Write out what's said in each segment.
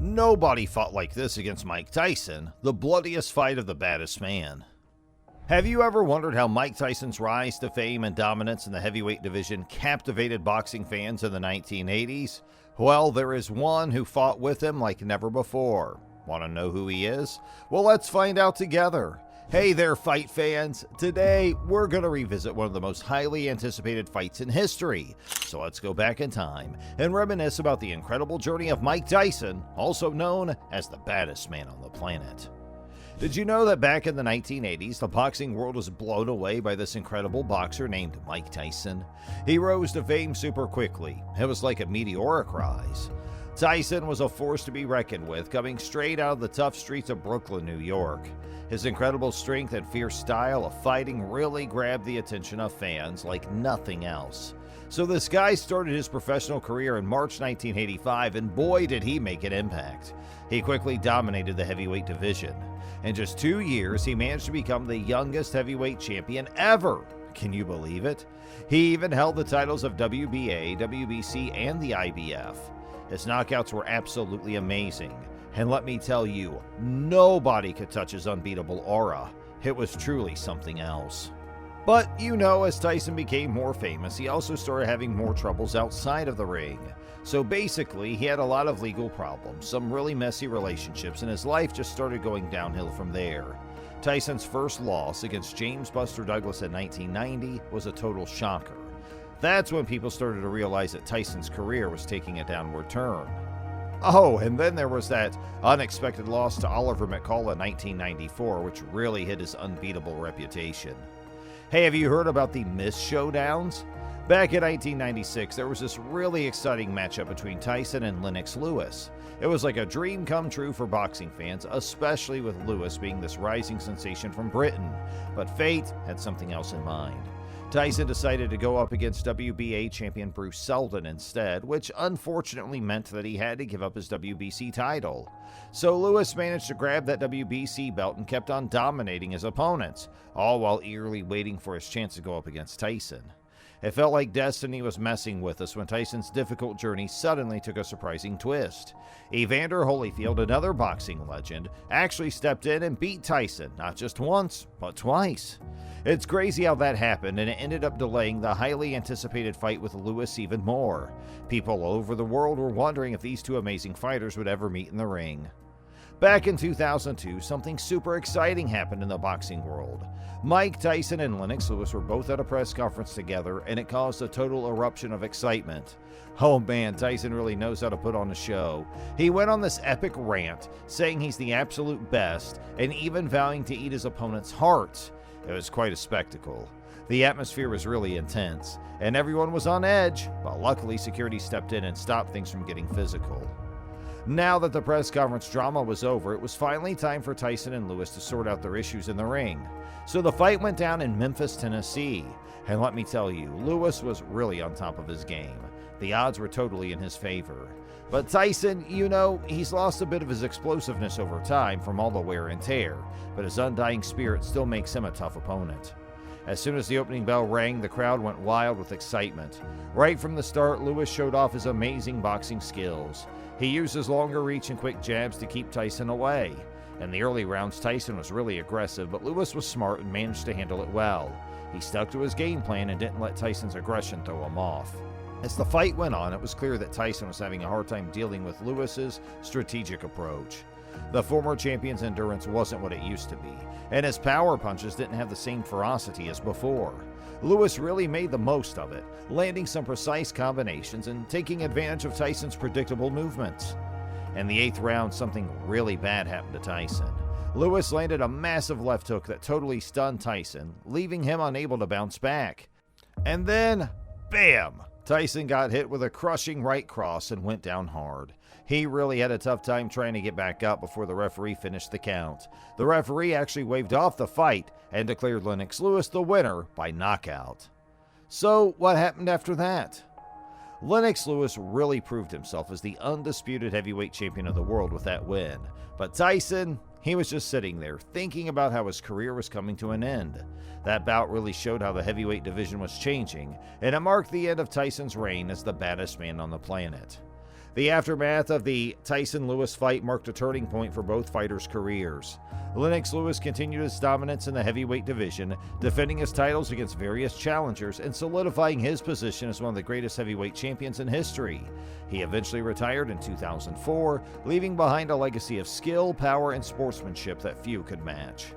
Nobody fought like this against Mike Tyson, the bloodiest fight of the baddest man. Have you ever wondered how Mike Tyson's rise to fame and dominance in the heavyweight division captivated boxing fans in the 1980s? Well, there is one who fought with him like never before. Want to know who he is? Well, let's find out together. Hey there, fight fans. Today, we're going to revisit one of the most highly anticipated fights in history. So let's go back in time and reminisce about the incredible journey of Mike Tyson, also known as the baddest man on the planet. Did you know that back in the 1980s, the boxing world was blown away by this incredible boxer named Mike Tyson? He rose to fame super quickly. It was like a meteoric rise. Tyson was a force to be reckoned with, coming straight out of the tough streets of Brooklyn, New York. His incredible strength and fierce style of fighting really grabbed the attention of fans like nothing else. So this guy started his professional career in March 1985, and boy did he make an impact. He quickly dominated the heavyweight division. In just 2 years, he managed to become the youngest heavyweight champion ever. Can you believe it? He even held the titles of WBA, WBC, and the IBF. His knockouts were absolutely amazing. And let me tell you, nobody could touch his unbeatable aura. It was truly something else. But as Tyson became more famous, he also started having more troubles outside of the ring. So basically, he had a lot of legal problems, some really messy relationships, and his life just started going downhill from there. Tyson's first loss against James Buster Douglas in 1990 was a total shocker. That's when people started to realize that Tyson's career was taking a downward turn. Oh, and then there was that unexpected loss to Oliver McCall in 1994, which really hit his unbeatable reputation. Hey, have you heard about the Mist Showdowns? Back in 1996, there was this really exciting matchup between Tyson and Lennox Lewis. It was like a dream come true for boxing fans, especially with Lewis being this rising sensation from Britain. But fate had something else in mind. Tyson decided to go up against WBA champion Bruce Seldon instead, which unfortunately meant that he had to give up his WBC title. So Lewis managed to grab that WBC belt and kept on dominating his opponents, all while eagerly waiting for his chance to go up against Tyson. It felt like destiny was messing with us when Tyson's difficult journey suddenly took a surprising twist. Evander Holyfield, another boxing legend, actually stepped in and beat Tyson, not just once, but twice. It's crazy how that happened, and it ended up delaying the highly anticipated fight with Lewis even more. People all over the world were wondering if these two amazing fighters would ever meet in the ring. Back in 2002, something super exciting happened in the boxing world. Mike Tyson and Lennox Lewis were both at a press conference together, and it caused a total eruption of excitement. Oh man, Tyson really knows how to put on a show. He went on this epic rant, saying he's the absolute best, and even vowing to eat his opponent's hearts. It was quite a spectacle. The atmosphere was really intense, and everyone was on edge, but luckily security stepped in and stopped things from getting physical. Now that the press conference drama was over, it was finally time for Tyson and Lewis to sort out their issues in the ring. So the fight went down in Memphis, Tennessee. And let me tell you, Lewis was really on top of his game. The odds were totally in his favor. But Tyson, he's lost a bit of his explosiveness over time from all the wear and tear, but his undying spirit still makes him a tough opponent. As soon as the opening bell rang, the crowd went wild with excitement. Right from the start, Lewis showed off his amazing boxing skills. He used his longer reach and quick jabs to keep Tyson away. In the early rounds, Tyson was really aggressive, but Lewis was smart and managed to handle it well. He stuck to his game plan and didn't let Tyson's aggression throw him off. As the fight went on, it was clear that Tyson was having a hard time dealing with Lewis's strategic approach. The former champion's endurance wasn't what it used to be, and his power punches didn't have the same ferocity as before. Lewis really made the most of it, landing some precise combinations and taking advantage of Tyson's predictable movements. In the 8th round, something really bad happened to Tyson. Lewis landed a massive left hook that totally stunned Tyson, leaving him unable to bounce back. And then, bam! Tyson got hit with a crushing right cross and went down hard. He really had a tough time trying to get back up before the referee finished the count. The referee actually waved off the fight and declared Lennox Lewis the winner by knockout. So, what happened after that? Lennox Lewis really proved himself as the undisputed heavyweight champion of the world with that win. But Tyson, he was just sitting there thinking about how his career was coming to an end. That bout really showed how the heavyweight division was changing, and it marked the end of Tyson's reign as the baddest man on the planet. The aftermath of the Tyson-Lewis fight marked a turning point for both fighters' careers. Lennox Lewis continued his dominance in the heavyweight division, defending his titles against various challengers and solidifying his position as one of the greatest heavyweight champions in history. He eventually retired in 2004, leaving behind a legacy of skill, power, and sportsmanship that few could match.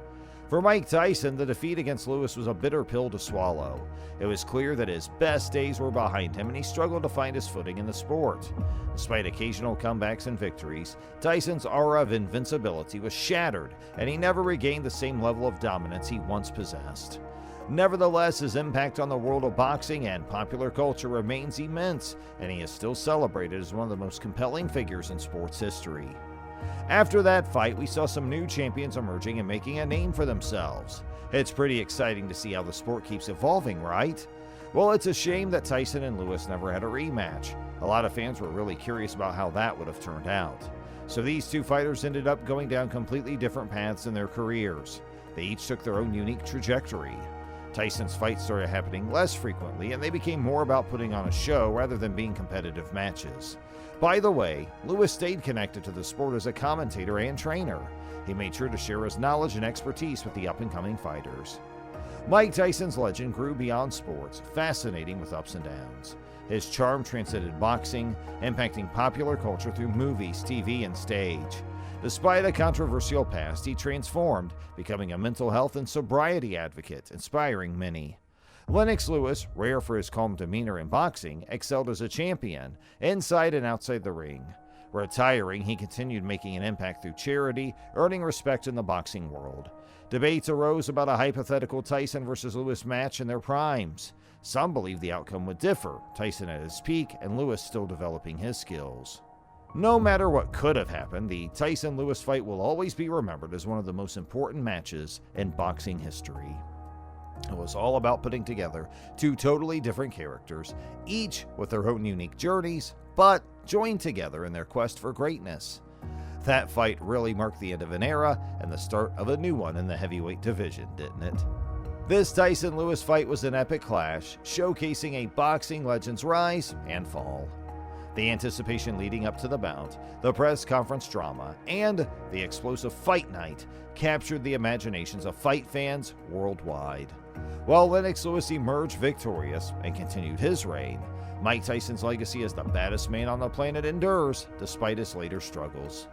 For Mike Tyson, the defeat against Lewis was a bitter pill to swallow. It was clear that his best days were behind him and he struggled to find his footing in the sport. Despite occasional comebacks and victories, Tyson's aura of invincibility was shattered and he never regained the same level of dominance he once possessed. Nevertheless, his impact on the world of boxing and popular culture remains immense, and he is still celebrated as one of the most compelling figures in sports history. After that fight, we saw some new champions emerging and making a name for themselves. It's pretty exciting to see how the sport keeps evolving, right? Well, it's a shame that Tyson and Lewis never had a rematch. A lot of fans were really curious about how that would have turned out. So these two fighters ended up going down completely different paths in their careers. They each took their own unique trajectory. Tyson's fights started happening less frequently, and they became more about putting on a show rather than being competitive matches. By the way, Lewis stayed connected to the sport as a commentator and trainer. He made sure to share his knowledge and expertise with the up-and-coming fighters. Mike Tyson's legend grew beyond sports, fascinating with ups and downs. His charm transcended boxing, impacting popular culture through movies, TV, and stage. Despite a controversial past, he transformed, becoming a mental health and sobriety advocate, inspiring many. Lennox Lewis, rare for his calm demeanor in boxing, excelled as a champion, inside and outside the ring. Retiring, he continued making an impact through charity, earning respect in the boxing world. Debates arose about a hypothetical Tyson versus Lewis match in their primes. Some believed the outcome would differ, Tyson at his peak and Lewis still developing his skills. No matter what could have happened, the Tyson-Lewis fight will always be remembered as one of the most important matches in boxing history. It was all about putting together two totally different characters, each with their own unique journeys, but joined together in their quest for greatness. That fight really marked the end of an era and the start of a new one in the heavyweight division, didn't it? This Tyson-Lewis fight was an epic clash, showcasing a boxing legend's rise and fall. The anticipation leading up to the bout, the press conference drama, and the explosive fight night captured the imaginations of fight fans worldwide. While Lennox Lewis emerged victorious and continued his reign, Mike Tyson's legacy as the baddest man on the planet endures despite his later struggles.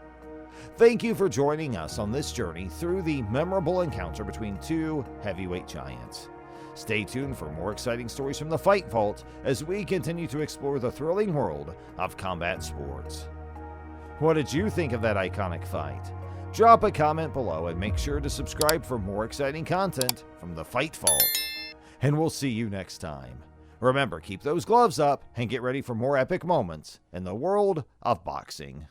Thank you for joining us on this journey through the memorable encounter between two heavyweight giants. Stay tuned for more exciting stories from the Fight Vault as we continue to explore the thrilling world of combat sports. What did you think of that iconic fight? Drop a comment below and make sure to subscribe for more exciting content from the Fight Vault. And we'll see you next time. Remember, keep those gloves up and get ready for more epic moments in the world of boxing.